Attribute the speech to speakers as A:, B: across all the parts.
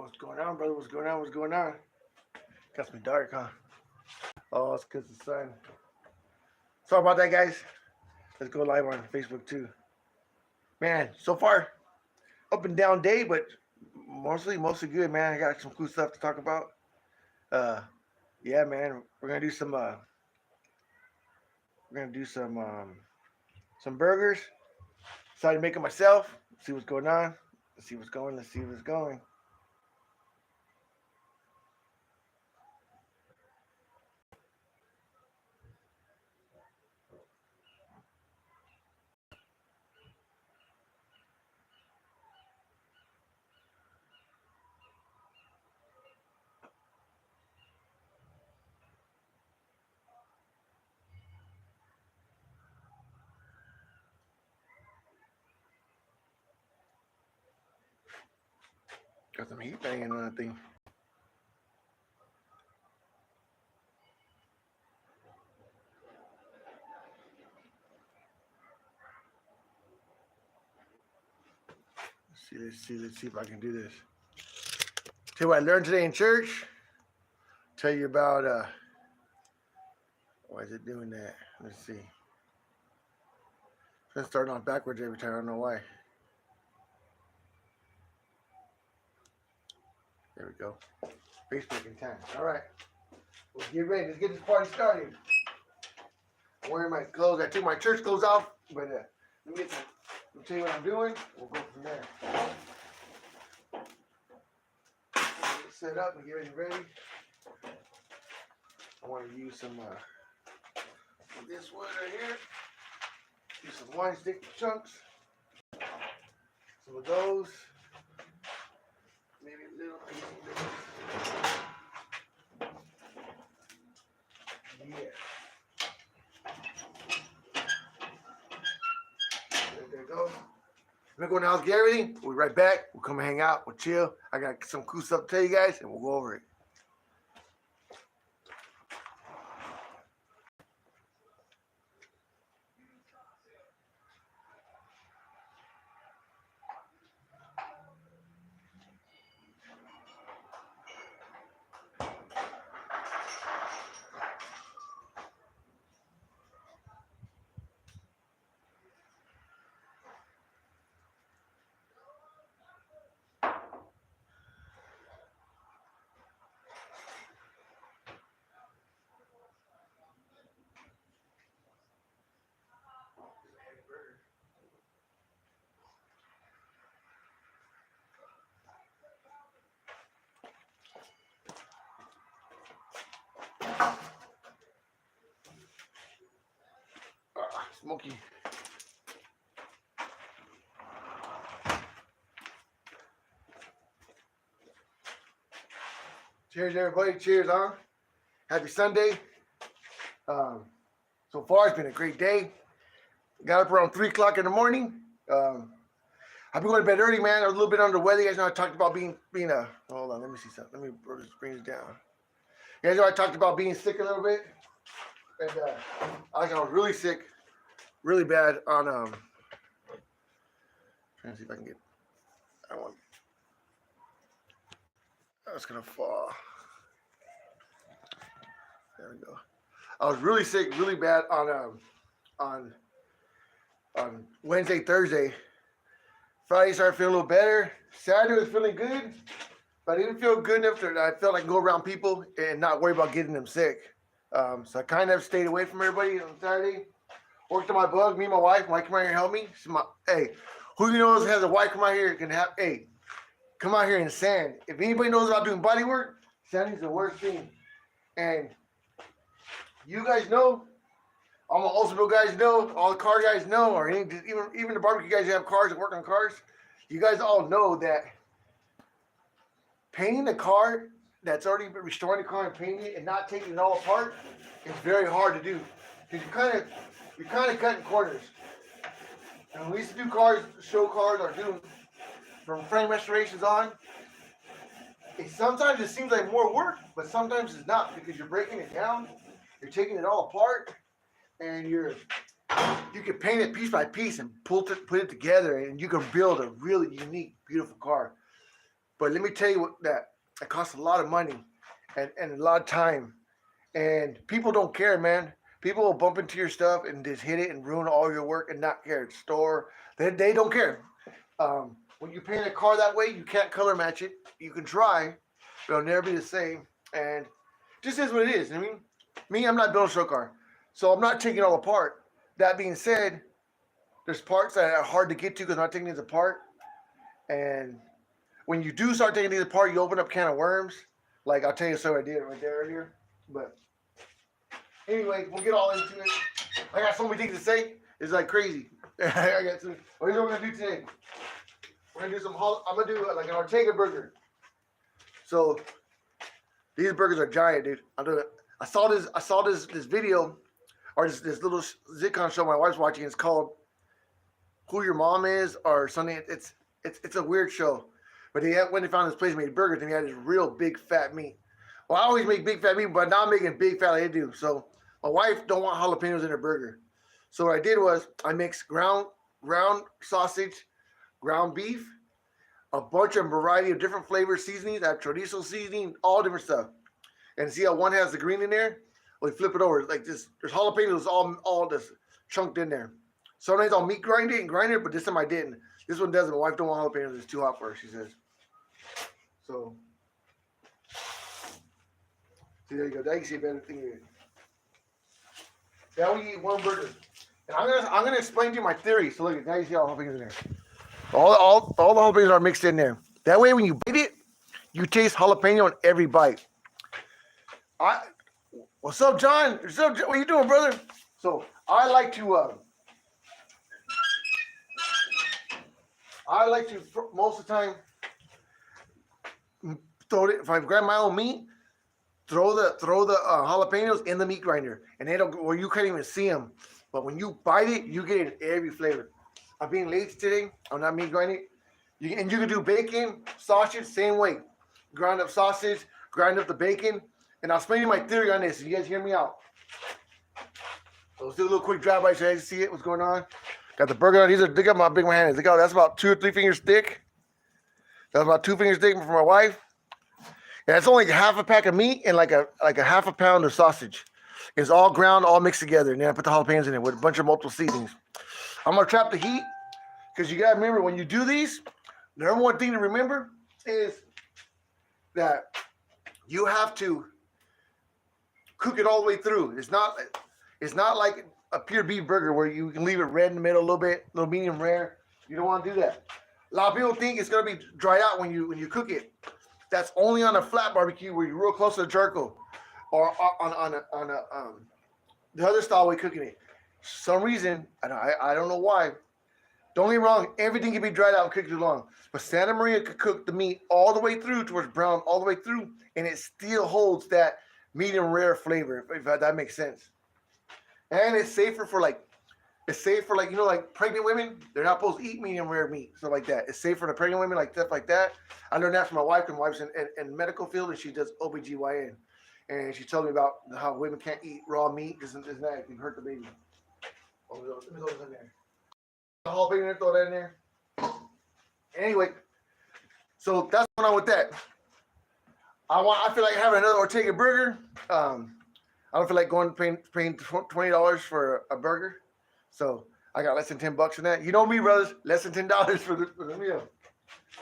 A: What's going on, brother? What's going on? What's going on? Got me dark, huh? Oh, it's because the sun. Sorry about that, guys. Let's go live on Facebook too. Man, so far, up and down day, but mostly good, man. I got some cool stuff to talk about. Uh, yeah, man. We're gonna do some burgers. Decided to make it myself. See what's going on. Let's see what's going. Let's see what's going. Got some heat banging on that thing. Let's see if I can do this. Tell you what I learned today in church. Tell you about why is it doing that? Let's see. It's starting off backwards every time. I don't know why. There we go. Facebook in time. All right. Well, get ready. Let's get this party started. I'm wearing my clothes. I took my church clothes off, but let me tell you what I'm doing. We'll go from there. Get set up and get ready. I want to use some this wood right here. Use some wine stick chunks. Some of those. Maybe a little piece of this. Yeah. There you go. I'm gonna go now, get everything. We'll be right back. We'll come and hang out. We'll chill. I got some cool stuff to tell you guys, and we'll go over it. Smoky. Cheers, everybody. Cheers, huh? Happy Sunday. So far, it's been a great day. Got up around 3 o'clock in the morning. I've been going to bed early, man. I was a little bit under the weather. You guys know I talked about being a. Hold on, let me see something. Let me bring this down. You guys know I talked about being sick a little bit. And I was really sick. Really bad on trying to see if I can get that's gonna fall. There we go. I was really sick, really bad on Wednesday, Thursday. Friday started feeling a little better. Saturday was feeling good, but I didn't feel good enough that I felt like I could go around people and not worry about getting them sick. So I kind of stayed away from everybody on Saturday. Worked on my bug. Me and my wife. Wife come out here and help me. Hey, who you knows has a wife come out here can have? Hey, come out here and sand. If anybody knows about doing body work, sanding's the worst thing. And you guys know, all my Oldsmobile guys know, all the car guys know, or even the barbecue guys who have cars and work on cars. You guys all know that painting the car that's already been restoring the car and painting it and not taking it all apart is very hard to do because you're kind of cutting corners. And when we used to do cars, show cars, or do from frame restorations on, sometimes it seems like more work, but sometimes it's not because you're breaking it down, you're taking it all apart, and you can paint it piece by piece and put it together, and you can build a really unique, beautiful car. But let me tell you that it costs a lot of money and a lot of time. And people don't care, man. People will bump into your stuff and just hit it and ruin all your work and not care. Store, they don't care. When you paint a car that way, you can't color match it. You can try, but it'll never be the same. And just is what it is. I mean, me, I'm not building a show car, so I'm not taking it all apart. That being said, there's parts that are hard to get to because I'm not taking these apart. And when you do start taking these apart, you open up a can of worms. Like I'll tell you so I did right there earlier. But anyway, we'll get all into it. I got so many things to say. It's like crazy. I got to. What are we gonna do today? We're gonna do some. I'm gonna do like an Ortega burger. So these burgers are giant, dude. I'm doing it. I saw this video or this little sitcom show my wife's watching. It's called Who Your Mom Is or something. It's a weird show. But when they found this place made burgers and he had this real big fat meat. Well, I always make big fat meat, but now I'm making big fat like they do. So my wife don't want jalapenos in her burger. So what I did was I mixed ground sausage, ground beef, a bunch of variety of different flavor seasonings. I have chorizo seasoning, all different stuff. And see how one has the green in there? Well, you flip it over like this. There's jalapenos all just chunked in there. Sometimes I'll meat grind it, but this time I didn't. This one doesn't. My wife don't want jalapenos. It's too hot for her, she says. So, see, there you go. Now you can see a better thing here. Now we eat one burger. And I'm gonna explain to you my theory. So look, now you see all the jalapenos in there. All the jalapenos are mixed in there. That way, when you bite it, you taste jalapeno in every bite. What's up, John? What's up, John? What you doing, brother? So I like to most of the time throw it. If I grab my own meat, throw the jalapenos in the meat grinder, and they don't. Well, you can't even see them. But when you bite it, you get it in every flavor. I'm being lazy today. I'm not meat grinding. You can do bacon, sausage, same way. Grind up sausage, grind up the bacon, and I'll explain you my theory on this. So you guys hear me out. So let's do a little quick drive-by so you guys see it. What's going on? Got the burger on. Look at how big my hand is. Look how that's about 2 or 3 fingers thick. That's about 2 fingers thick for my wife. And it's only half a pack of meat and like a half a pound of sausage. It's all ground, all mixed together. And then I put the jalapenos in it with a bunch of multiple seasonings. I'm gonna trap the heat because you gotta remember when you do these, the number one thing to remember is that you have to cook it all the way through. It's not like a pure beef burger where you can leave it red in the middle a little bit, a little medium rare. You don't want to do that. A lot of people think it's gonna be dried out when you cook it. That's only on a flat barbecue where you're real close to the charcoal, or on the other style way cooking it. For some reason, I don't know why. Don't get me wrong, everything can be dried out and cooked too long. But Santa Maria could cook the meat all the way through towards brown, all the way through, and it still holds that medium rare flavor, if that makes sense. And it's safer for like pregnant women. They're not supposed to eat medium rare meat, stuff like that. It's safe for the pregnant women, like stuff like that. I learned that from my wife, and my wife's in the medical field, and she does OBGYN. And she told me about how women can't eat raw meat because it can hurt the baby. Let me throw this in there. The whole thing, throw that in there. Anyway, so that's going on with that. I feel like having another Ortega burger. I don't feel like paying $20 for a burger. So I got less than $10 in that. You know me, brothers. Less than $10 for the meal.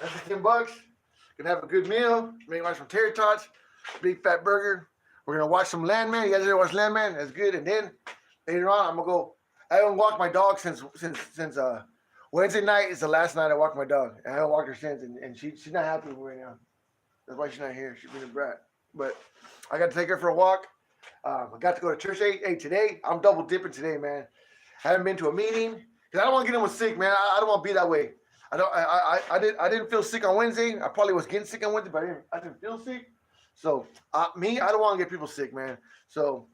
A: Less than $10. Gonna have a good meal. Maybe watch some tater tots. Big fat burger. We're gonna watch some Landman. You guys ever watch Landman? That's good. And then later on, I'm gonna go. I haven't walked my dog since Wednesday night is the last night I walked my dog. I haven't walked her since, and she's not happy with me right now. That's why she's not here. She's being a brat. But I got to take her for a walk. I got to go to church. Hey, today I'm double dipping today, man. I haven't been to a meeting because I don't want to get anyone sick, man. I don't want to be that way. I didn't feel sick on Wednesday. I probably was getting sick on Wednesday, but I didn't feel sick. So I don't want to get people sick, man. So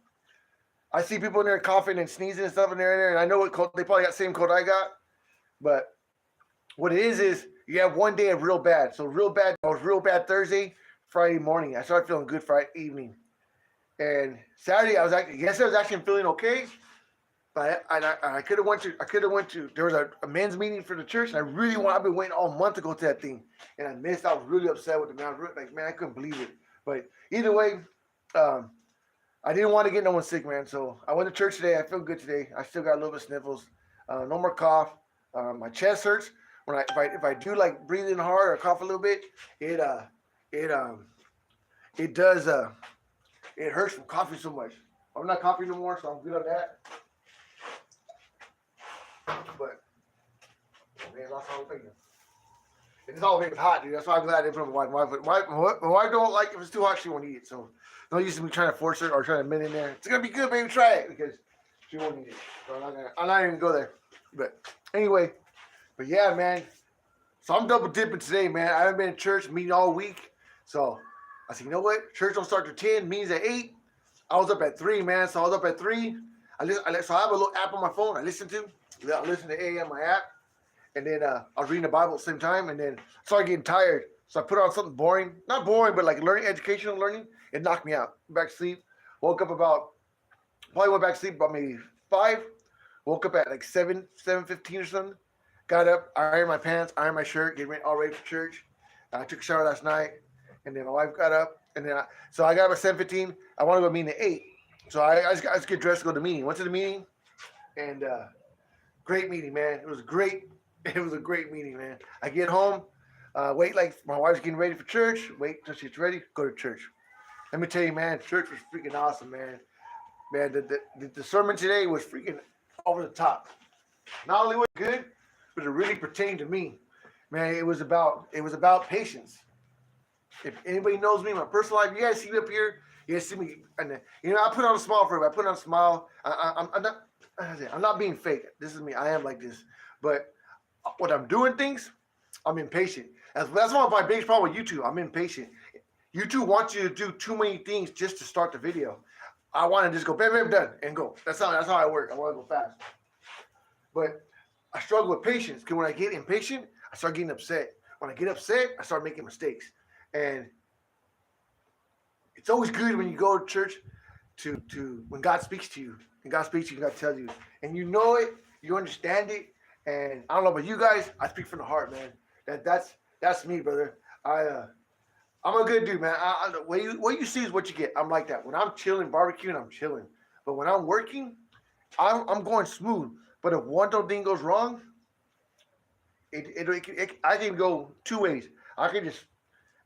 A: I see people in there coughing and sneezing and stuff in there, and I know what cold, they probably got the same cold I got. But what it is you have one day of real bad. So real bad. I was real bad Thursday, Friday morning. I started feeling good Friday evening, and Saturday I was actually feeling okay. But I could have went to. There was a men's meeting for the church, and I've been waiting all month to go to that thing, and I missed. I was really upset with the man. I was like, man, I couldn't believe it. But either way, um, I didn't want to get no one sick, man. So I went to church today. I feel good today. I still got a little bit of sniffles. No more cough. My chest hurts when if I do like breathe in hard or cough a little bit. It it it does it hurts from coughing so much. I'm not coughing no more, so I'm good on that. But man, that's all I'm thinking. And it's always hot, dude. That's why I'm glad they put my wife. My wife don't like if it's too hot, she won't eat it. So don't use me trying to force her or trying to mint in there. It's gonna be good, baby. Try it because she won't eat it. So I'm not even gonna go there. But anyway, but yeah, man. So I'm double dipping today, man. I haven't been in church meeting all week. So I said, you know what? Church don't start till 10, meetings at 8. I was up at 3, man. So I was up at 3. So I have a little app on my phone I listen to. I listen to AM, my app. And then I was reading the Bible at the same time. And then I started getting tired. So I put on something boring. Not boring, but like educational learning. It knocked me out. Back to sleep. Woke up probably went back to sleep about maybe 5. Woke up at like 7:15 or something. Got up, ironed my pants, ironed my shirt, all ready for church. I took a shower last night. And then my wife got up. And then I got up at 7:15. I want to go to meeting at 8. So I just get dressed to go to the meeting. Went to the meeting. And great meeting, man. It was great. It was a great meeting, man. I get home, wait like my wife's getting ready for church. Wait till she's ready, go to church. Let me tell you, man, church was freaking awesome, man. Man, the sermon today was freaking over the top. Not only was it good, but it really pertained to me. Man, it was about patience. If anybody knows me, my personal life, you guys see me up here, you guys see me, and I put on a smile for everybody. I put on a smile. I'm not being fake. This is me. I am like this. But when I'm doing things, I'm impatient. That's one of my biggest problem with YouTube. I'm impatient. YouTube wants you to do too many things just to start the video. I want to just go, bam, bam, done, and go. That's how I work. I want to go fast. But I struggle with patience because when I get impatient, I start getting upset. When I get upset, I start making mistakes. And it's always good when you go to church to when God speaks to you. And God speaks to you, God tells you. And you know it, you understand it. And I don't know about you guys, I speak from the heart, man. That's me, brother. I'm a good dude, man. What you see is what you get. I'm like that. When I'm chilling, barbecuing, I'm chilling. But when I'm working, I'm going smooth. But if one little thing goes wrong, I can go 2 ways. I can just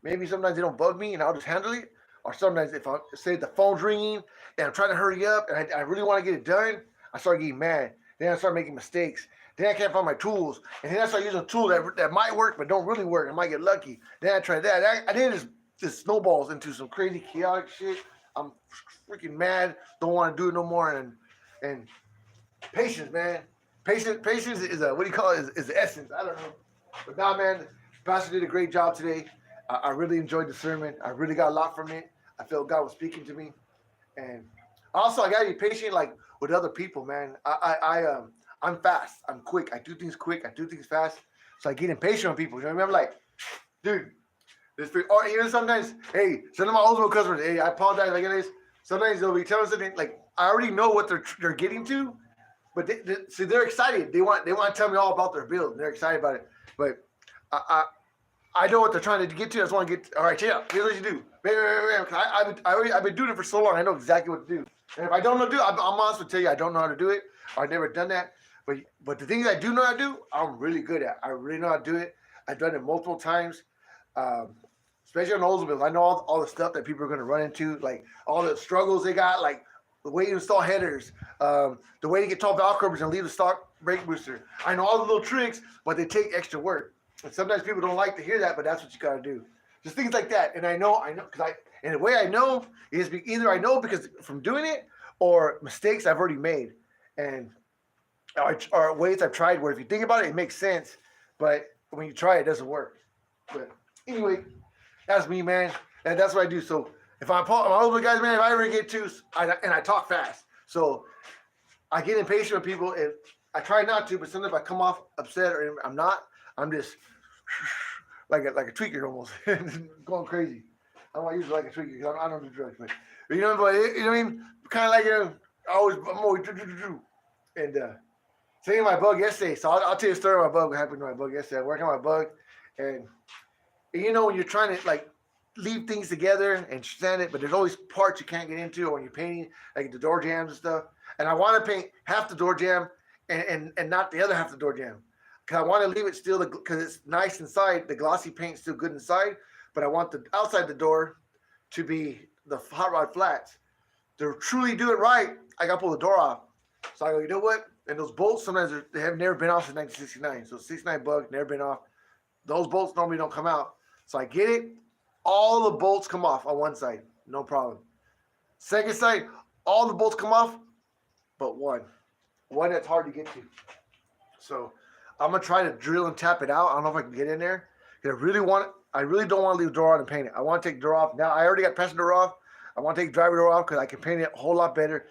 A: maybe sometimes they don't bug me and I'll just handle it. Or sometimes if I say the phone's ringing and I'm trying to hurry up and I really want to get it done, I start getting mad. Then I start making mistakes. Then I can't find my tools. And then I start using a tool that might work but don't really work. I might get lucky. Then I try that. I then just snowballs into some crazy chaotic shit. I'm freaking mad. Don't want to do it no more. And patience, man. Patience is what do you call it? Is the essence. I don't know. But nah, man, the pastor did a great job today. I really enjoyed the sermon. I really got a lot from it. I felt God was speaking to me. And also, I got to be patient, like, with other people, man. I'm fast. I'm quick. I do things quick. I do things fast. So I get impatient with people. You know what I mean? I'm like, dude, or even sometimes, hey, some of my old school customers, hey, I apologize like this. Sometimes they'll be telling something, like, I already know what they're getting to, but see, they're excited. They want to tell me all about their build. They're excited about it. But I know what they're trying to get to. I just want to get, all right, yeah, here's what you do. I've been doing it for so long. I know exactly what to do. And if I don't know how to do it, I'm honest with tell you, I don't know how to do it. I've never done that. But the things I do know how to do, I'm really good at. I really know how to do it. I've done it multiple times, especially on those bills. I know all the stuff that people are going to run into, like all the struggles they got, like the way you install headers, the way to get tall valve covers and leave the stock brake booster. I know all the little tricks, but they take extra work. And sometimes people don't like to hear that, but that's what you got to do. Just things like that. And I know, and the way I know is either I know because from doing it or mistakes I've already made. And or ways I've tried where if you think about it, it makes sense. But when you try it, it doesn't work. But anyway, that's me, man. And that's what I do. So if I'm older guys, man, if I ever get to, and I talk fast. So I get impatient with people. And I try not to, but sometimes I come off upset or I'm not. I'm just like a tweaker almost, going crazy. I don't want to use it like a tweaker because I don't do drugs, but you know what I mean? Kind of like I'm always And same my bug yesterday. So I'll tell you a story about my bug. What happened to my bug yesterday? I worked on my bug, and you know when you're trying to like leave things together and sand it, but there's always parts you can't get into, or when you're painting, like the door jams and stuff. And I want to paint half the door jam and not the other half of the door jam, because I want to leave it still because it's nice inside. The glossy paint's still good inside, but I want the outside the door to be the hot rod flats. To truly do it right, I got to pull the door off. So I go, you know what? And those bolts sometimes they have never been off since 1969. So 69 bug, never been off. Those bolts normally don't come out. So I get it. All the bolts come off on one side, no problem. Second side, all the bolts come off, but one that's hard to get to. So I'm gonna try to drill and tap it out. I don't know if I can get in there. I really don't want to leave the door on and paint it. I want to take the door off. Now I already got passenger door off. I want to take the driver door off because I can paint it a whole lot better.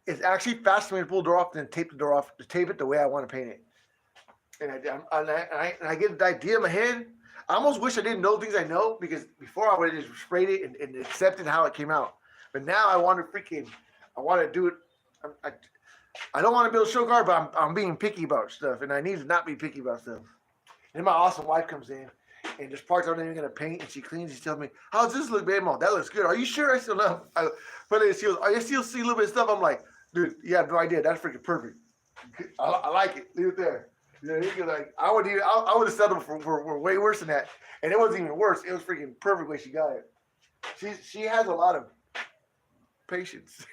A: It's actually faster for me to pull the door off than tape the door off, to tape it the way I want to paint it. And I get the idea in my head. I almost wish I didn't know things I know, because before I would have just sprayed it and accepted how it came out. But now I want to do it. I don't want to build a show car, but I'm being picky about stuff, and I need to not be picky about stuff. And then my awesome wife comes in, and there's parts I'm not even going to paint, and she cleans. She tells me, "How's this look, babe? Mom, that looks good. Are you sure?" I still know. But I still see a little bit of stuff. I'm like, dude, you have no idea. That's freaking perfect. I like it. Leave it there. You know, like I would have settled for way worse than that, and it wasn't even worse. It was freaking perfect way she got it. She has a lot of patience.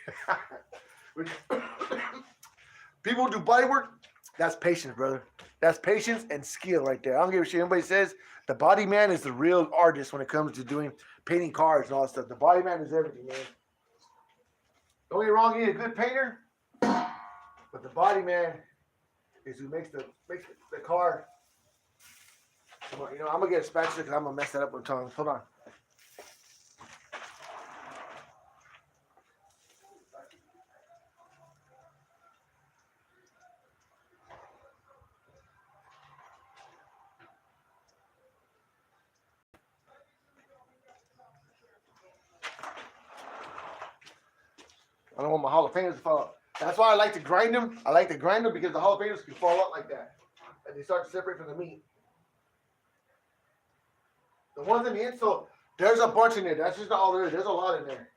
A: People who do body work, that's patience, brother. That's patience and skill right there. I don't give a shit. Anybody says the body man is the real artist when it comes to doing painting cars and all that stuff. The body man is everything, man. Don't get me wrong, you need a good painter, but the body man is who makes the car. You know, I'm gonna get a spatula because I'm gonna mess that up with tongues. Hold on. I don't want my jalapenos to fall out. That's why I like to grind them. I like to grind them because the jalapenos can fall out like that. And they start to separate from the meat. The ones in the insole, there's a bunch in there. That's just not all there is. There's a lot in there.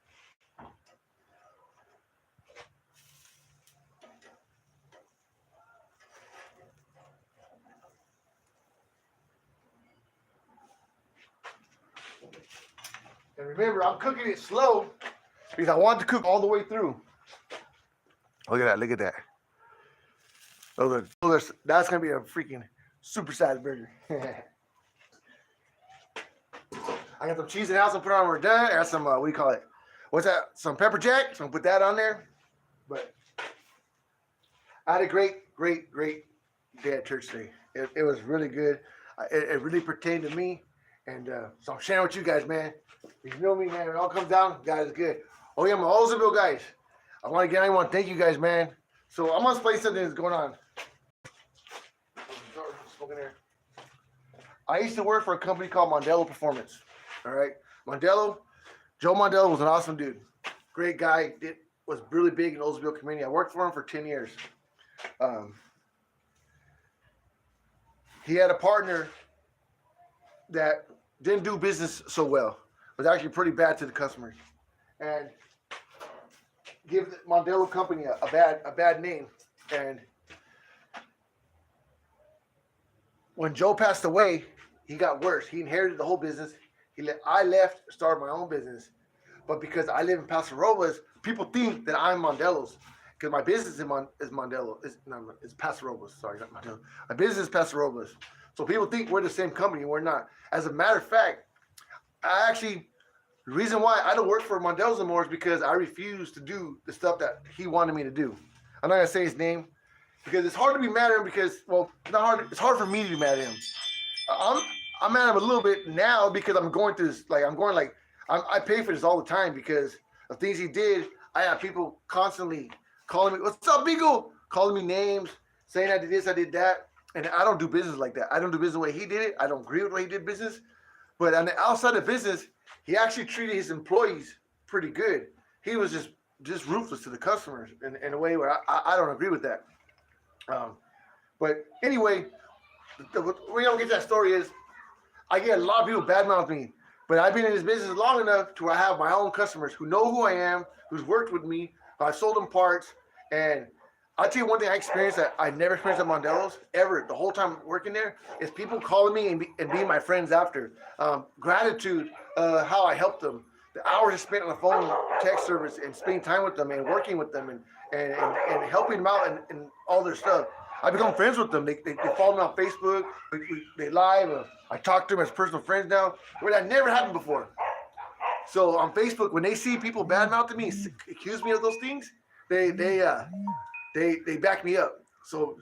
A: And remember, I'm cooking it slow because I want it to cook all the way through. Look at that. Look at that. That's going to be a freaking supersized burger. I got some cheese in the house. I'll put it on when we're done. I got some, what do you call it? What's that? Some pepper jack. So I'm going to put that on there. But I had a great day at church today. It was really good. It really pertained to me. And so I'm sharing with you guys, man. You know me, man. It all comes down. God is good. Oh, yeah, my Oldsville guys. I want to thank you guys, man. So I'm going to explain something that's going on. I used to work for a company called Mondello Performance. All right. Joe Mondello was an awesome dude. Great guy. Was really big in the Oldsville community. I worked for him for 10 years. He had a partner that didn't do business so well. It was actually pretty bad to the customers. And give the Mondello company a bad name. And when Joe passed away, he got worse. He inherited the whole business. I left, started my own business. But because I live in Paso Robles, people think that I'm Mondello's. Because my business is Mondello. It's Paso Robles. Sorry, not Mondello. My business is Paso Robles. So people think we're the same company. We're not. As a matter of fact, the reason why I don't work for Mondello's anymore is because I refuse to do the stuff that he wanted me to do. I'm not going to say his name because it's hard to be mad at him because, well, not hard. It's hard for me to be mad at him. I'm mad at him a little bit now because I'm going through this. I pay for this all the time because of things he did. I have people constantly calling me, "What's up, Beagle?" Calling me names, saying I did this, I did that. And I don't do business like that. I don't do business the way he did it. I don't agree with the way he did business. But on the outside of business, he actually treated his employees pretty good. He was just just ruthless to the customers in a way where I don't agree with that. But anyway, we don't get that story is I get a lot of people badmouth me, but I've been in this business long enough to where I have my own customers who know who I am, who's worked with me. I've sold them parts, and I'll tell you one thing I experienced that I never experienced at Mondello's ever the whole time working there is people calling me and being my friends after. Gratitude, how I helped them, the hours I spent on the phone, text service, and spending time with them and working with them and helping them out and all their stuff. I become friends with them. They follow me on Facebook. They live. I talk to them as personal friends now, where that never happened before. So on Facebook, when they see people badmouthing me, accuse me of those things, they back me up. So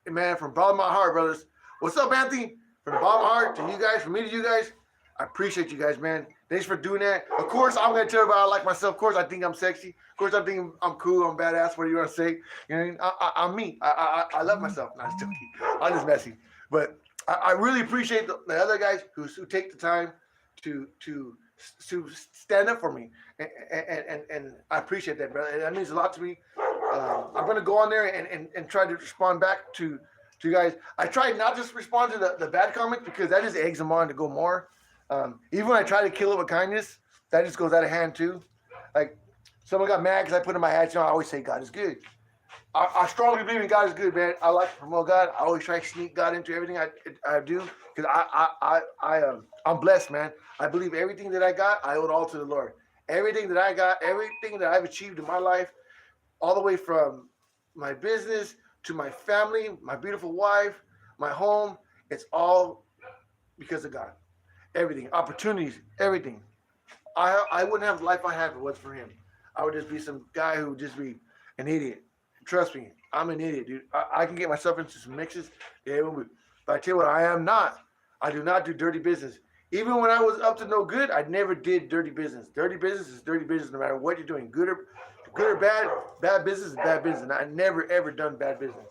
A: man, from the bottom of my heart, brothers, what's up, Anthony? From the bottom of my heart to you guys, from me to you guys, I appreciate you guys, man. Thanks for doing that. Of course, I'm gonna tell everybody I like myself. Of course, I think I'm sexy. Of course, I think I'm cool. I'm badass. What do you want to say? You know what I mean? I'm me. I love myself. No, I'm just joking. I'm just messy. But I really appreciate the other guys who take the time to stand up for me, and I appreciate that, brother. That means a lot to me. I'm gonna go on there and try to respond back to you guys. I try not just respond to the bad comments because that just eggs them on to go more. Even when I try to kill it with kindness, that just goes out of hand too. Like someone got mad because I put in my hat. I always say God is good. I strongly believe in God is good, man. I like to promote God. I always try to sneak God into everything I do because I'm blessed, man. I believe everything that I got, I owe it all to the Lord. Everything that I got, everything that I've achieved in my life, all the way from my business to my family, my beautiful wife, my home, it's all because of God. Everything, opportunities, everything. I wouldn't have the life I have if it was for him. I would just be some guy who would just be an idiot. Trust me, I'm an idiot, dude. I can get myself into some mixes. Yeah, but I tell you what, I do not do dirty business. Even when I was up to no good, I never did dirty business. Dirty business is dirty business no matter what you're doing. Good or bad, bad business is bad business. And I never, ever done bad business.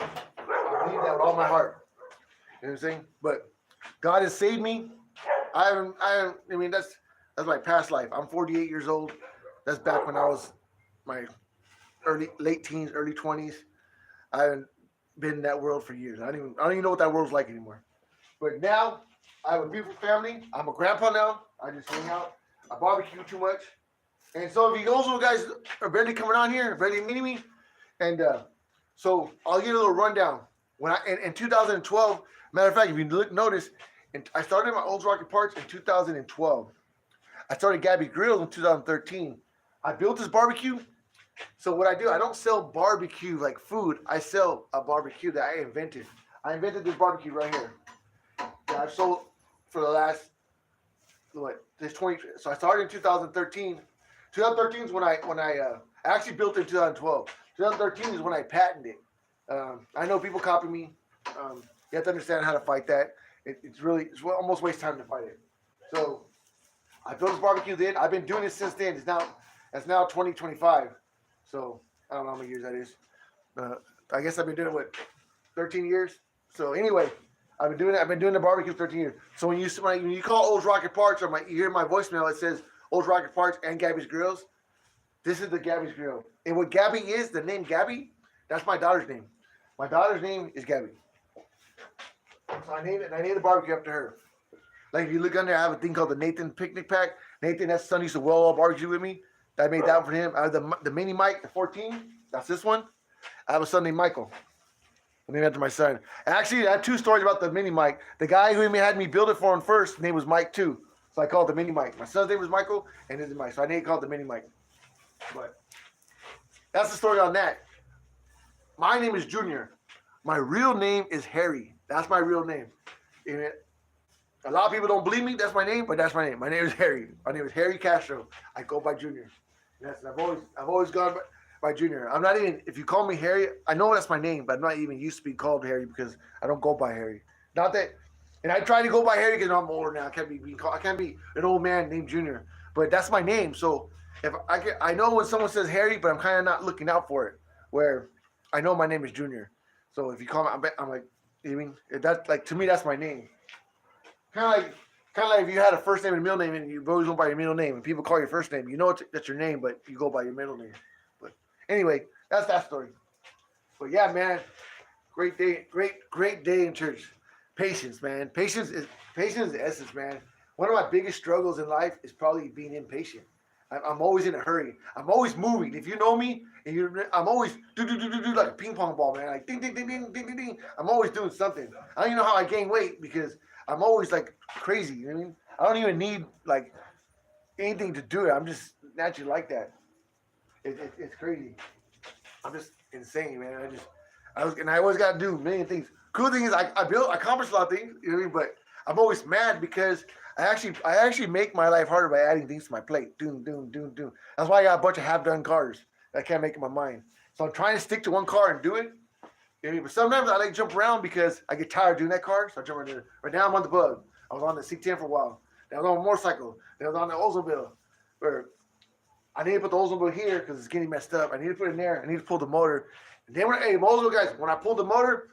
A: I believe that with all my heart. You know what I'm saying? But God has saved me. I mean, that's my past life. I'm 48 years old. That's back when I was my late teens, early 20s. I haven't been in that world for years. I don't even know what that world's like anymore. But now I have a beautiful family. I'm a grandpa now. I just hang out. I barbecue too much. And so if you guys are barely coming on here, barely meeting me, and so I'll give you a little rundown. When in 2012, matter of fact, if you notice, I started my Old Rocket Parts in 2012. I started Gabbys Grills in 2013. I built this barbecue. So what I do, I don't sell barbecue like food. I sell a barbecue that I invented. I invented this barbecue right here. That I've sold for the last, this 20. So I started in 2013. 2013 is when I actually built it in 2012. 2013 is when I patented it. I know people copy me. You have to understand how to fight that. It's almost waste time to fight it. So I built this barbecue then. I've been doing it since then. It's now 2025. So I don't know how many years that is. I guess I've been doing it 13 years. So anyway, I've been doing the barbecue 13 years. So when you call Old Rocket Parts or you hear my voicemail, it says Old Rocket Parts and Gabbys Grills. This is the Gabbys Grill. And what Gabby is, the name Gabby, that's my daughter's name. My daughter's name is Gabby. So I named the barbecue after her. Like if you look under, I have a thing called the Nathan Picnic Pack. Nathan, that's son used to well all barbecue with me. I made that for him. I have the mini mic, the 14. That's this one. I have a son named Michael. I named after my son. Actually, I have two stories about the mini mic. The guy who had me build it for him first, his name was Mike too. So I called it the mini mic. My son's name was Michael, and his is Mike. So I called it the mini mic. But that's the story on that. My name is Junior. My real name is Harry. That's my real name. And a lot of people don't believe me. That's my name, but that's my name. My name is Harry. My name is Harry Castro. I go by Junior. Yes, I've always gone by Junior. I'm not even. If you call me Harry, I know that's my name, but I'm not even used to be called Harry because I don't go by Harry. Not that, and I try to go by Harry because I'm older now. I can't be an old man named Junior. But that's my name. So if I know when someone says Harry, but I'm kind of not looking out for it. Where I know my name is Junior. So if you call me, I'm like, you mean that's like to me that's my name. Kind of like Kind of like if you had a first name and a middle name, and you always go by your middle name, and people call your first name, you know that's your name, but you go by your middle name. But anyway, that's that story. But yeah, man, great day, great day in church. Patience, man. Patience is the essence, man. One of my biggest struggles in life is probably being impatient. I'm always in a hurry. I'm always moving. If you know me, I'm always do like a ping pong ball, man. Like ding ding ding ding ding ding ding. I'm always doing something. I don't even know how I gain weight because I'm always like crazy. You know what I mean? I don't even need like anything to do it. I'm just naturally like that. It's crazy. I'm just insane, man. I always got to do a million things. Cool thing is I accomplished a lot of things, you know what I mean? But I'm always mad because I actually make my life harder by adding things to my plate. Doom, doom, doom, doom. That's why I got a bunch of half-done cars that I can't make in my mind. So I'm trying to stick to one car and do it. You know what I mean? But sometimes I like to jump around because I get tired of doing that car, so I jump around it. Right now I'm on the bug. I was on the C10 for a while. Then I was on a motorcycle. Then I was on the Oldsmobile. Where I need to put the Oldsmobile here because it's getting messed up. I need to put it in there. I need to pull the motor. And then hey, Oldsmobile guys, when I pull the motor,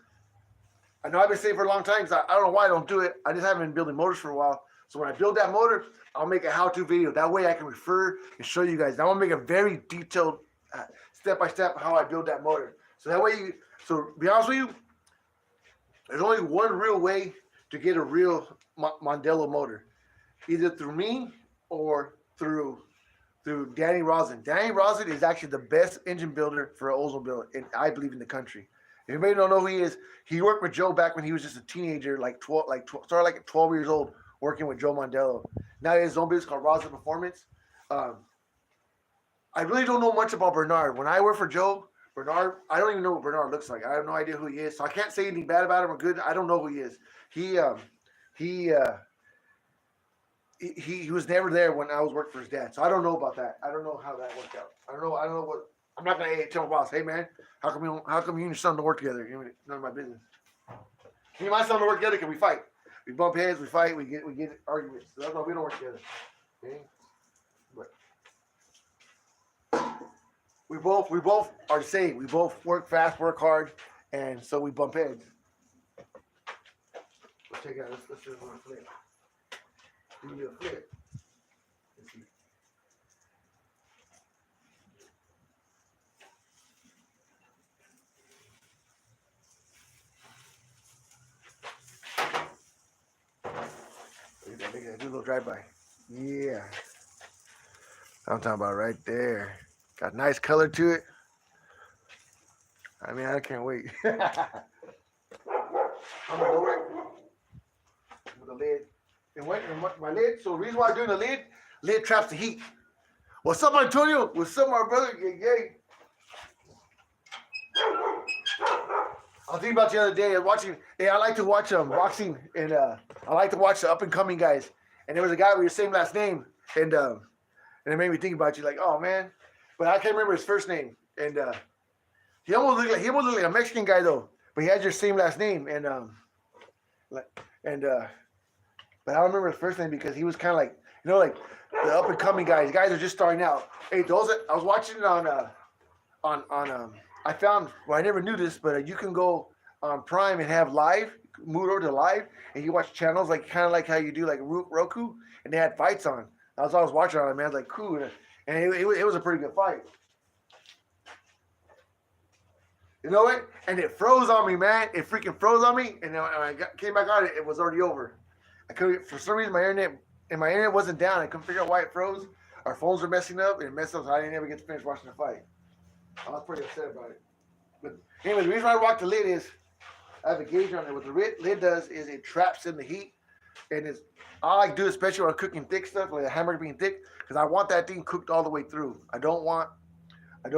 A: I know I've been saying for a long time because I don't know why I don't do it. I just haven't been building motors for a while. So when I build that motor, I'll make a how-to video. That way I can refer and show you guys. I want to make a very detailed step-by-step how I build that motor. So that way, so to be honest with you, there's only one real way to get a real Mondello motor. Either through me or through Danny Rosin. Danny Rosin is actually the best engine builder for an Oldsmobile, and I believe in the country. If anybody don't know who he is, he worked with Joe back when he was just a teenager, started like at 12 years old, working with Joe Mondello. Now he has his own business called Rosin Performance. I really don't know much about Bernard. When I work for Joe, Bernard, I don't even know what Bernard looks like. I have no idea who he is, so I can't say anything bad about him or good. I don't know who he is. He was never there when I was working for his dad, so I don't know about that. I don't know how that worked out. I don't know what. I'm not gonna tell my boss, hey man, how come you and your son don't work together? You know, none of my business. Me and my son don't work together because we fight. We bump heads, we fight, we get arguments. So that's why we don't work together. Okay? But we both are the same. We both work fast, work hard, and so we bump heads. Let's check it out. Let's do a flip. Do me a flip. Let's see. Look at that. Do a little drive-by. Yeah. I'm talking about right there. Got nice color to it. I mean, I can't wait. I'm gonna lower it with the lid. And my lid, so the reason why I'm doing the lid traps the heat. What's up, Antonio? What's up, my brother? Yay. I was thinking about the other day. I was watching. Hey, I like to watch boxing, and I like to watch the up and coming guys. And there was a guy with your same last name, and it made me think about you. Like, oh man, but I can't remember his first name. And he almost looked like a Mexican guy though. But he had your same last name, and but I don't remember his first name because he was kind of like like the up and coming guys. Guys are just starting out. Hey, I was watching it on I found, well, I never knew this, but you can go on Prime and have live, move over to live, and you watch channels like kind of like how you do like Roku, and they had fights on. That's what I was watching on it, man. I was like, cool, and it was a pretty good fight. You know what? And it froze on me, man. It freaking froze on me, and when I came back on it, it was already over. I couldn't, for some reason, my internet wasn't down. I couldn't figure out why it froze. Our phones were messing up, and it messed up, so I didn't ever get to finish watching the fight. I was pretty upset about it. But anyway, the reason I rock the lid is I have a gauge on it. What the lid does is it traps in the heat, and I like to do it especially when I'm cooking thick stuff, like a hamburger being thick, because I want that thing cooked all the way through. I don't want it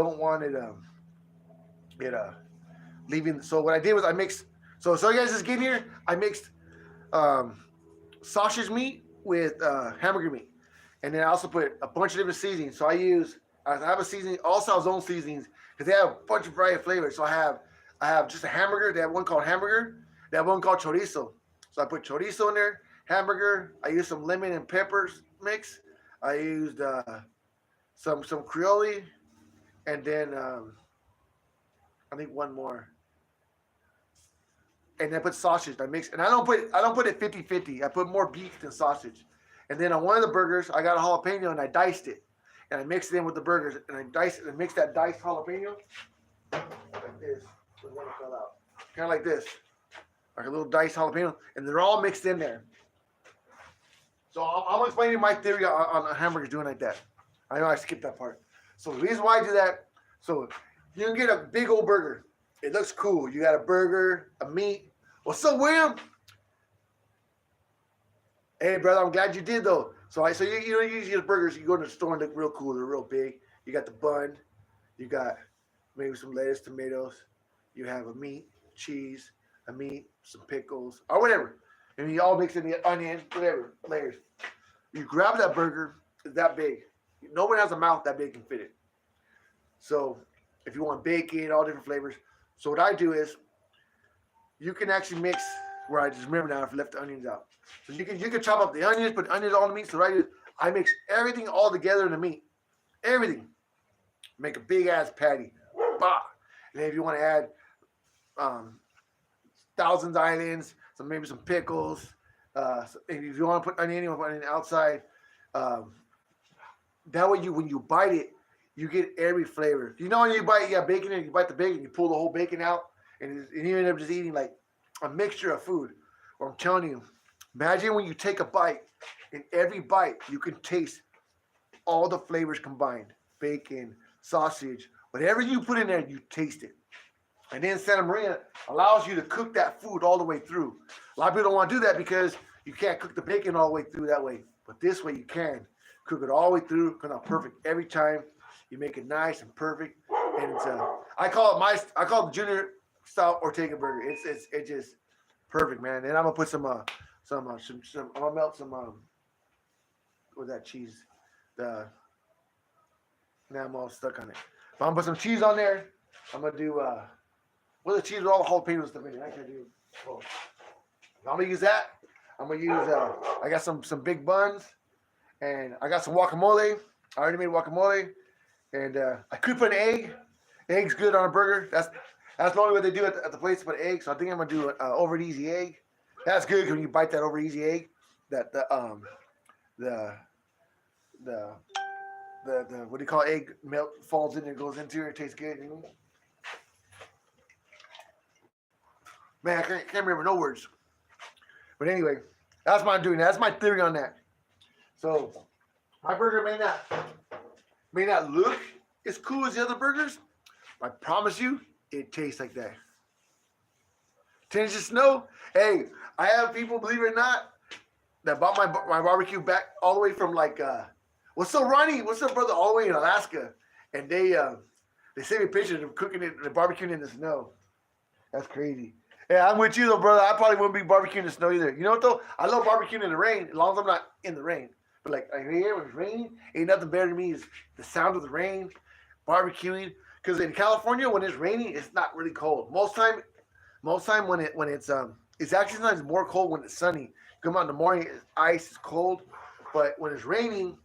A: leaving. So what I did was I mixed. So you guys just get here. I mixed sausage meat with hamburger meat, and then I also put a bunch of different seasonings. So I have a seasoning, Allsouth's own seasonings, because they have a bunch of variety of flavors. So I have just a hamburger. They have one called hamburger. They have one called chorizo. So I put chorizo in there, hamburger. I used some lemon and peppers mix. I used some Creole, and then I think one more. and I put sausage. I mix, and I don't put it 50-50. I put more beef than sausage. And then on one of the burgers, I got a jalapeno and I diced it, and I mixed it in with the burgers, and I diced it and mixed that diced jalapeno like this. The one that fell out, kind of like this, like a little diced jalapeno, and they're all mixed in there. So I'm explaining my theory on hamburgers doing like that. I know I skipped that part. So the reason why I do that, so you can get a big old burger. It looks cool. You got a burger, a meat. What's up, William? Hey, brother, I'm glad you did though. So you usually get burgers. You go to the store and look real cool. They're real big. You got the bun. You got maybe some lettuce, tomatoes. You have a meat, cheese, a meat, some pickles, or whatever. And you all mix in the onion, whatever, layers. You grab that burger, it's that big. Nobody has a mouth that big can fit it. So if you want bacon, all different flavors. So what I do is you can actually mix, where I just remember now if I left the onions out. So you can chop up the onions, put onions all in the meat. So what I do is I mix everything all together in the meat. Everything. Make a big ass patty. Bah. And then if you want to add Thousands Islands, maybe some pickles. If you want to put onion, you want to put onion outside. That way, when you bite it, you get every flavor. You know when you got bacon and you bite the bacon, you pull the whole bacon out, and you end up just eating like a mixture of food. Or I'm telling you, imagine when you take a bite, in every bite you can taste all the flavors combined: bacon, sausage, whatever you put in there, you taste it. And then Santa Maria allows you to cook that food all the way through. A lot of people don't want to do that because you can't cook the bacon all the way through that way. But this way you can cook it all the way through, come out perfect every time. You make it nice and perfect. And it's I call it the junior style Ortega burger. It's just perfect, man. And I'm gonna put I'm gonna melt some with that cheese. Now I'm all stuck on it. But I'm gonna put some cheese on there. I'm gonna do with the cheese with all the jalapenos stuff in it. I can do. Oh. I'm gonna use that. I'm gonna use. I got some big buns, and I got some guacamole. I already made guacamole, and I could put an egg. Egg's good on a burger. That's the only way they do it at the place. Put egg. So I think I'm gonna do an over easy egg. That's good when you bite that over easy egg. That the what do you call egg melt falls in and goes into it. It tastes good. You know? Man, I can't remember no words. But anyway, that's what I'm doing. That's my theory on that. So my burger may not look as cool as the other burgers. I promise you, it tastes like that. Tinge of snow. Hey, I have people, believe it or not, that bought my barbecue back all the way from like what's up, Ronnie? What's up, brother? All the way in Alaska, and they sent me pictures of cooking it, the barbecuing in the snow. That's crazy. Yeah, I'm with you though, brother. I probably wouldn't be barbecuing in the snow either. You know what though? I love barbecuing in the rain, as long as I'm not in the rain. But like here when it's raining, ain't nothing better to me is the sound of the rain, barbecuing. Because in California, when it's raining, it's not really cold. Most time when it's actually sometimes more cold when it's sunny. Come out in the morning, it's ice, it's cold. But when it's raining,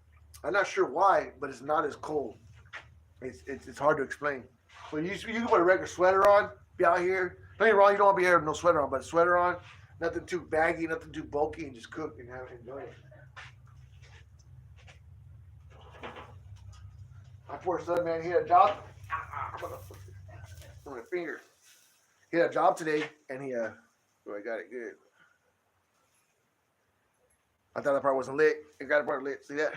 A: I'm not sure why, but it's not as cold. It's hard to explain. So you can put a regular sweater on, be out here. Don't get me wrong, you don't want to be here with no sweater on, but a sweater on, nothing too baggy, nothing too bulky, and just cook and enjoy it. My poor son, man, he had a job. On my finger. He had a job today, and I got it good. I thought that part wasn't lit. It got the part lit. See that?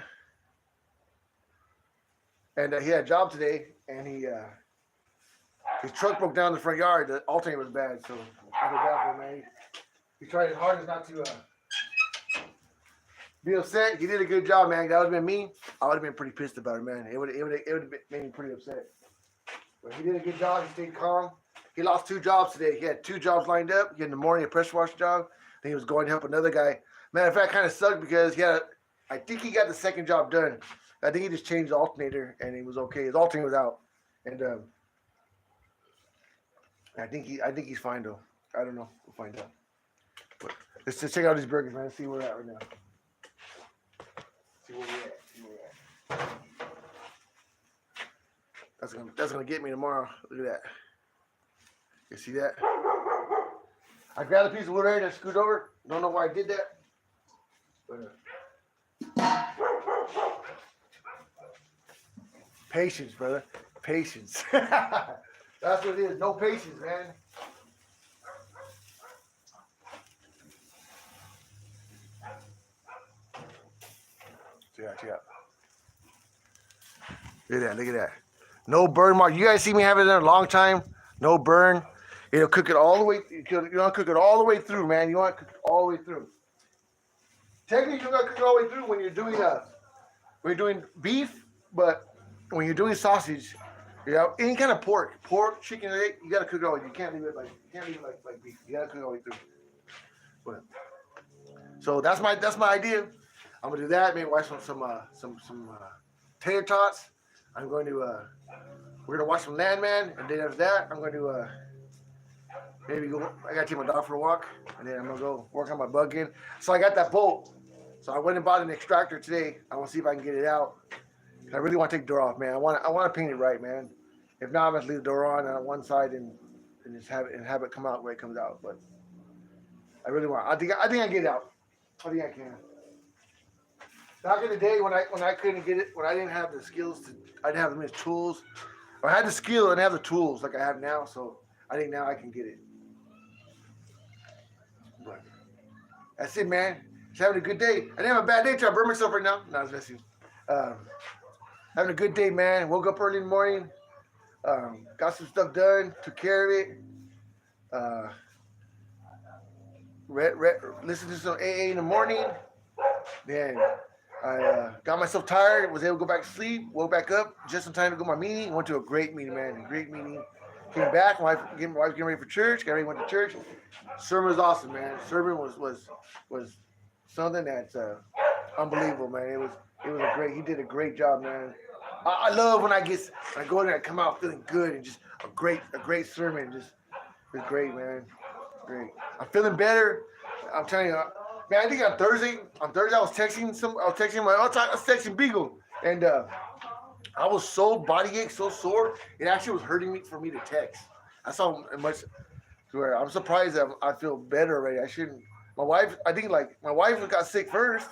A: And he had a job today, and his truck broke down in the front yard. The alternator was bad, so I feel bad for him, man. He tried his hardest not to be upset. He did a good job, man. That would have been me. I would have been pretty pissed about it, man. It would have made me pretty upset. But he did a good job. He stayed calm. He lost 2 jobs today. He had 2 jobs lined up. He had in the morning a pressure wash job. Then he was going to help another guy. Matter of fact, kind of sucked because I think he got the second job done. I think he just changed the alternator and he was okay. His alternator was out, and I think he's fine though. I don't know. We'll find out. But let's just check out these burgers, man. See where we're at right now. See where we're at. That's gonna get me tomorrow. Look at that. You see that? I grabbed a piece of wood right and I scoot over. Don't know why I did that. But, patience, brother. Patience. That's what it is. No patience, man. Check out. Look at that. Look at that. No burn mark. You guys see me have it there a long time. No burn. It'll cook it all the way. You want to cook it all the way through, man. You want to cook it all the way through. Technically, you got to cook it all the way through when you're doing beef, but when you're doing sausage, you know, any kind of pork, chicken, egg, you got to cook it all. You can't leave it like beef. You got to cook it all the way through. But, so that's my idea. I'm gonna do that. Maybe watch some tater tots. I'm going to we're gonna watch some Landman, and then after that, I'm going to maybe go. I gotta take my dog for a walk, and then I'm gonna go work on my bug in. So I got that bolt. So I went and bought an extractor today. I want to see if I can get it out. I really want to take the door off, man. I want to paint it right, man. If not, I'm gonna leave the door on one side and just have it come out the way it comes out. But I really want. I think I can get it out. I think I can. Back in the day when I couldn't get it, when I didn't have the skills I didn't have the many tools. I had the skill and have the tools like I have now, so I think now I can get it. But that's it, man. Just having a good day. I didn't have a bad day till I burned myself right now. No, I was messing. Having a good day, man. Woke up early in the morning. Got some stuff done. Took care of it. Listened to some AA in the morning. Then I got myself tired. Was able to go back to sleep. Woke back up just in time to go to my meeting. Went to a great meeting, man. A great meeting. Came back. My wife getting ready for church. Got ready, went to church. Sermon was awesome, man. Sermon was something that's unbelievable, man. It was a great. He did a great job, man. I love when I go in there and come out feeling good and just a great sermon. Just it was great, man. Great. I'm feeling better. I'm telling you, man. I think on Thursday I was texting Beagle, and I was so body ache, so sore. It actually was hurting me for me to text. I saw much to where I'm surprised that I feel better already. I shouldn't. My wife got sick first,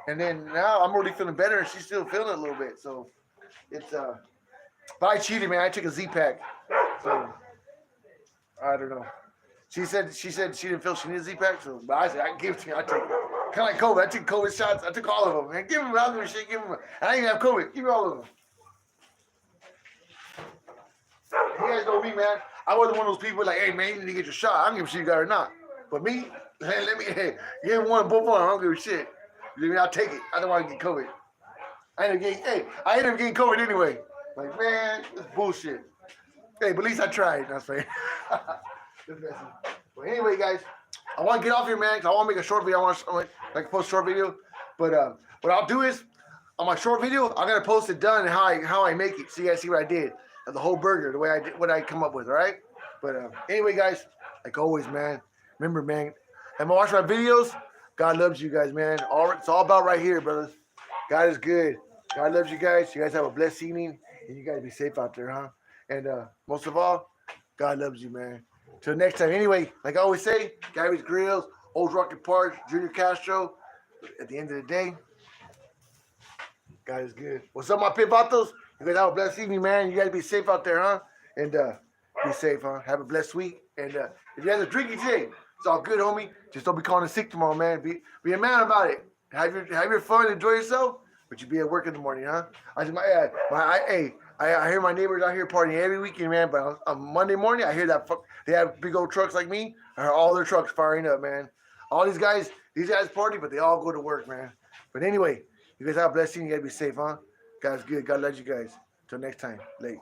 A: and then now I'm already feeling better, and she's still feeling it a little bit. So it's but I cheated, man. I took a Z-Pack, so I don't know. She said she didn't feel she needed a Z-Pack, so but I said I can give it to you. I take it. Kind of like COVID. I took COVID shots. I took all of them, man. Give them. I don't give a shit. Give them. I didn't even have COVID. Give me all of them. You guys know me, man. I wasn't one of those people like, hey, man, you need to get your shot. I don't give a shit you got it or not. But me, hey, give me one, both of them. I don't give a shit. I'll take it. I don't want to get COVID. I ended up getting COVID anyway. Like, man, this bullshit. Hey, but at least I tried. That's right. But anyway, guys, I want to get off here, man, because I want to make a short video. I want to post a short video. But what I'll do is, on my short video, I'm going to post it done and how I make it, so you guys see what I did. The whole burger, the way I did, what I come up with, all right? But anyway, guys, like always, man, remember, man, am I watching my videos? God loves you guys, man. It's all about right here, brothers. God is good. God loves you guys. You guys have a blessed evening, and you guys be safe out there, huh? And most of all, God loves you, man. Till next time. Anyway, like I always say, Gabbys Grills, Old Rocket Park, Junior Castro. At the end of the day, God is good. What's up, my pit vatos? You guys have a blessed evening, man. You guys be safe out there, huh? And be safe, huh? Have a blessed week. And if you guys are drinking today, it's all good, homie. Just don't be calling in sick tomorrow, man. Be a man about it. Have your fun, enjoy yourself, but you be at work in the morning, huh? I hear my neighbors out here partying every weekend, man. But on Monday morning, I hear that they have big old trucks like me. I hear all their trucks firing up, man. All these guys party, but they all go to work, man. But anyway, you guys have a blessed evening. You gotta be safe, huh? God's good. God loves you guys. Till next time. Late.